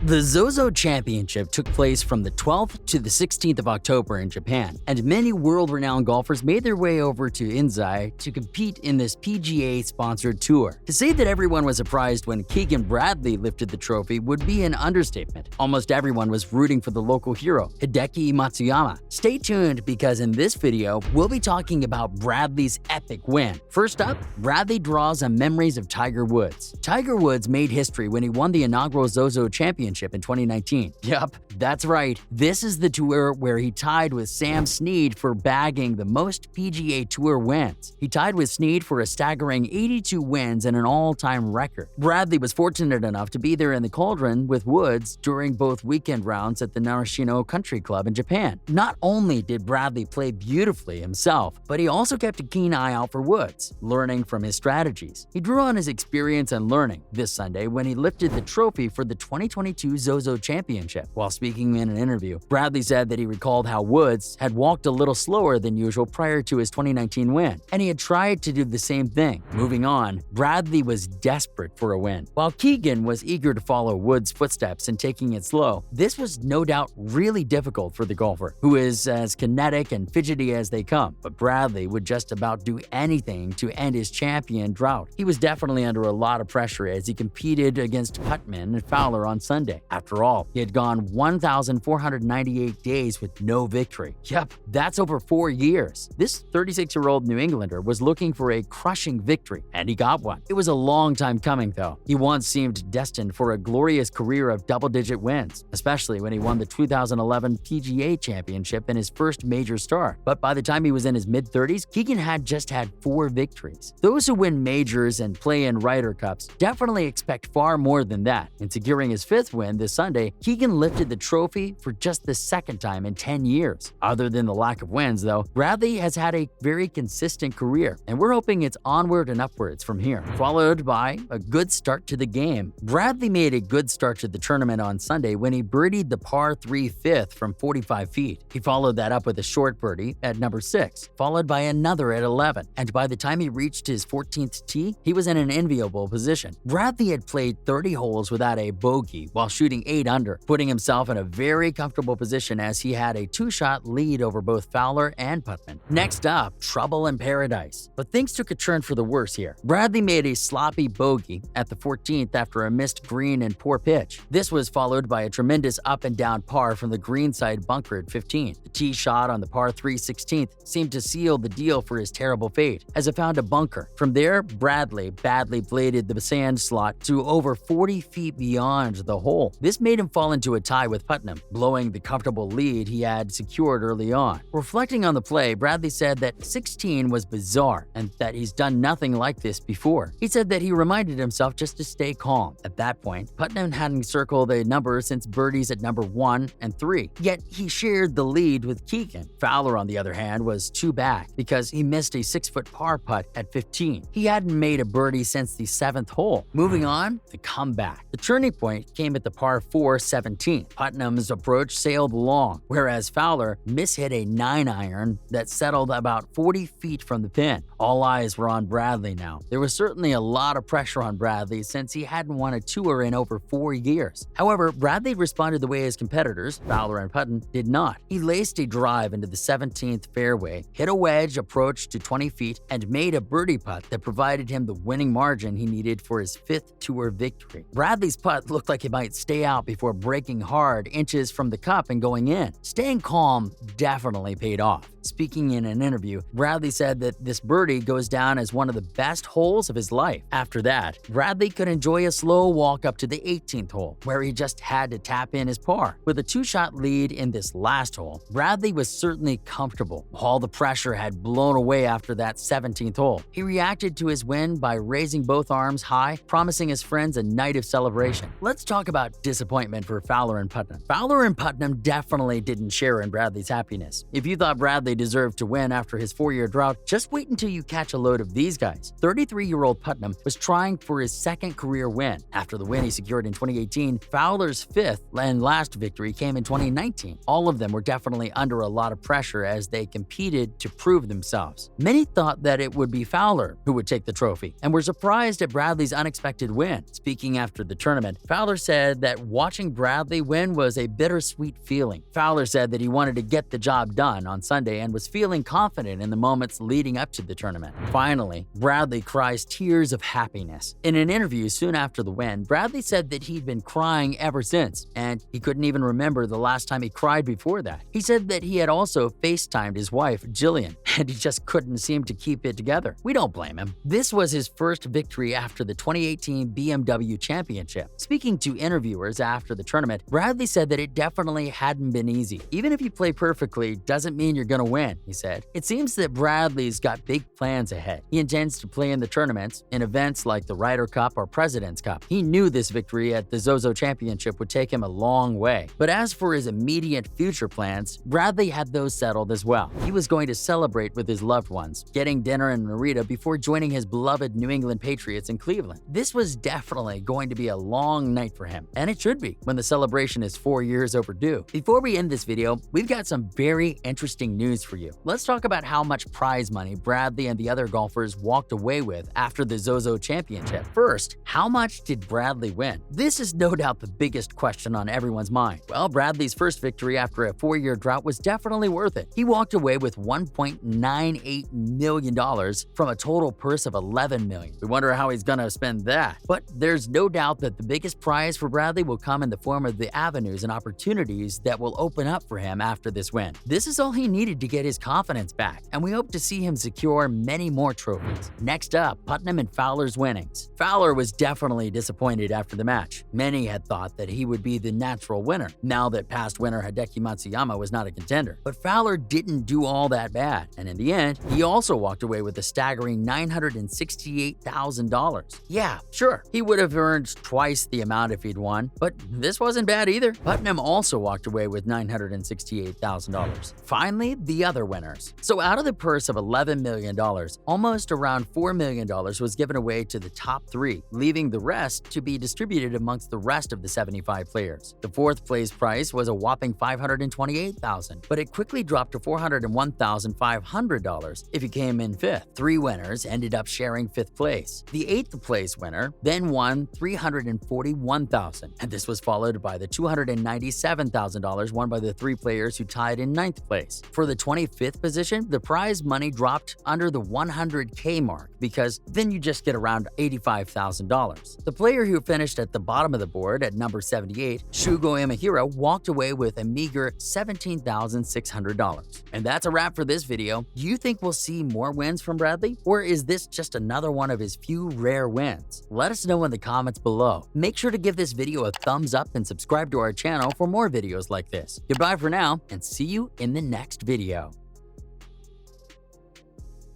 The Zozo Championship took place from the 12th to the 16th of October in Japan, and many world-renowned golfers made their way over to Inzai to compete in this PGA-sponsored tour. To say that everyone was surprised when Keegan Bradley lifted the trophy would be an understatement. Almost everyone was rooting for the local hero, Hideki Matsuyama. Stay tuned because in this video, we'll be talking about Bradley's epic win. First up, Bradley draws on memories of Tiger Woods. Tiger Woods made history when he won the inaugural Zozo Championship in 2019. Yup, that's right. This is the tour where he tied with Sam Snead for bagging the most PGA Tour wins. He tied with Snead for a staggering 82 wins and an all-time record. Bradley was fortunate enough to be there in the cauldron with Woods during both weekend rounds at the Narashino Country Club in Japan. Not only did Bradley play beautifully himself, but he also kept a keen eye out for Woods, learning from his strategies. He drew on his experience and learning this Sunday when he lifted the trophy for the 2022 Zozo Championship. While speaking in an interview, Bradley said that he recalled how Woods had walked a little slower than usual prior to his 2019 win, and he had tried to do the same thing. Moving on, Bradley was desperate for a win. While Keegan was eager to follow Woods' footsteps and taking it slow, this was no doubt really difficult for the golfer, who is as kinetic and fidgety as they come. But Bradley would just about do anything to end his champion drought. He was definitely under a lot of pressure as he competed against Putman and Fowler on Sunday. After all, he had gone 1,498 days with no victory. Yup, that's over 4 years. This 36-year-old New Englander was looking for a crushing victory, and he got one. It was a long time coming, though. He once seemed destined for a glorious career of double-digit wins, especially when he won the 2011 PGA Championship in his first major start. But by the time he was in his mid-30s, Keegan had just had 4 victories. Those who win majors and play in Ryder Cups definitely expect far more than that. In securing his 5th win this Sunday, Keegan lifted the trophy for just the 2nd time in 10 years. Other than the lack of wins, though, Bradley has had a very consistent career, and we're hoping it's onward and upwards from here. Followed by a good start to the game. Bradley made a good start to the tournament on Sunday when he birdied the par 3 5th from 45 feet. He followed that up with a short birdie at number 6, followed by another at 11, and by the time he reached his 14th tee, he was in an enviable position. Bradley had played 30 holes without a bogey while shooting 8 under, putting himself in a very comfortable position as he had a 2-shot lead over both Fowler and Putman. Next up, trouble in paradise. But things took a turn for the worse here. Bradley made a sloppy bogey at the 14th after a missed green and poor pitch. This was followed by a tremendous up and down par from the greenside bunker at 15. The tee shot on the par 3 16th seemed to seal the deal for his terrible fate, as it found a bunker. From there, Bradley badly bladed the sand slot to over 40 feet beyond the hole. This made him fall into a tie with Putnam, blowing the comfortable lead he had secured early on. Reflecting on the play, Bradley said that 16 was bizarre and that he's done nothing like this before. He said that he reminded himself just to stay calm. At that point, Putnam hadn't circled a number since birdies at number 1 and 3, yet he shared the lead with Keegan. Fowler, on the other hand, was 2 back because he missed a 6-foot par putt at 15. He hadn't made a birdie since the 7th hole. Moving on, the comeback. The turning point came at the par 4 17th. Putnam's approach sailed long, whereas Fowler mishit a 9-iron that settled about 40 feet from the pin. All eyes were on Bradley now. There was certainly a lot of pressure on Bradley since he hadn't won a tour in over 4 years. However, Bradley responded the way his competitors, Fowler and Putnam, did not. He laced a drive into the 17th fairway, hit a wedge approach to 20 feet, and made a birdie putt that provided him the winning margin he needed for his 5th tour victory. Bradley's putt looked like it might stay out before breaking hard inches from the cup and going in. Staying calm definitely paid off. Speaking in an interview, Bradley said that this birdie goes down as one of the best holes of his life. After that, Bradley could enjoy a slow walk up to the 18th hole, where he just had to tap in his par. With a 2-shot lead in this last hole, Bradley was certainly comfortable. All the pressure had blown away after that 17th hole. He reacted to his win by raising both arms high, promising his friends a night of celebration. Let's talk about disappointment for Fowler and Putnam. Fowler and Putnam definitely didn't share in Bradley's happiness. If you thought Bradley deserved to win after his 4-year drought, just wait until you catch a load of these guys. 33-year-old Putnam was trying for his second career win. After the win he secured in 2018, Fowler's fifth and last victory came in 2019. All of them were definitely under a lot of pressure as they competed to prove themselves. Many thought that it would be Fowler who would take the trophy and were surprised at Bradley's unexpected win. Speaking after the tournament, Fowler said that watching Bradley win was a bittersweet feeling. Fowler said that he wanted to get the job done on Sunday and was feeling confident in the moments leading up to the tournament. Finally, Bradley cries tears of happiness. In an interview soon after the win, Bradley said that he'd been crying ever since, and he couldn't even remember the last time he cried before that. He said that he had also FaceTimed his wife, Jillian, and he just couldn't seem to keep it together. We don't blame him. This was his first victory after the 2018 BMW Championship. Speaking to interviewers after the tournament, Bradley said that it definitely hadn't been easy. Even if you play perfectly, doesn't mean you're gonna win, he said. It seems that Bradley's got big plans ahead. He intends to play in the tournaments, in events like the Ryder Cup or President's Cup. He knew this victory at the Zozo Championship would take him a long way. But as for his immediate future plans, Bradley had those settled as well. He was going to celebrate with his loved ones, getting dinner in Narita before joining his beloved New England Patriots in Cleveland. This was definitely going to be a long night for him, and it should be when the celebration is 4 years overdue. Before we end this video, we've got some very interesting news for you. Let's talk about how much prize money Bradley and the other golfers walked away with after the Zozo Championship. First, how much did Bradley win? This is no doubt the biggest question on everyone's mind. Well, Bradley's first victory after a 4-year drought was definitely worth it. He walked away with $1.98 million from a total purse of $11 million. We wonder how he's gonna spend that. But there's no doubt that the biggest prize for Bradley will come in the form of the avenues and opportunities that will open up for him after this win. This is all he needed to get his confidence back, and we hope to see him secure many more trophies. Next up, Putnam and Fowler's winnings. Fowler was definitely disappointed after the match. Many had thought that he would be the natural winner, now that past winner Hideki Matsuyama was not a contender. But Fowler didn't do all that bad, and in the end, he also walked away with a staggering $968,000. Yeah, sure, he would have earned twice the amount if he'd won, but this wasn't bad either. Putnam also walked away with $968,000. Finally, the other winners. So out of the purse of $11 million, almost around $4 million was given away to the top 3, leaving the rest to be distributed amongst the rest of the 75 players. The fourth place prize was a whopping $528,000, but it quickly dropped to $401,500 if you came in 5th. 3 winners ended up sharing 5th place. The 8th place winner then won $341,000, and this was followed by the $297,000 won by the 3 players who tied in 9th place. For the 25th position, the prize money dropped under the $100K mark because then you just get around $85,000. The player who finished at the bottom of the board at number 78, Shugo Imahira, walked away with a meager $17,600. And that's a wrap for this video. Do you think we'll see more wins from Bradley, or is this just another one of his few rare wins? Let us know in the comments below. Make sure to give this video a thumbs up and subscribe to our channel for more videos like this. Goodbye for now, and see you in the next video.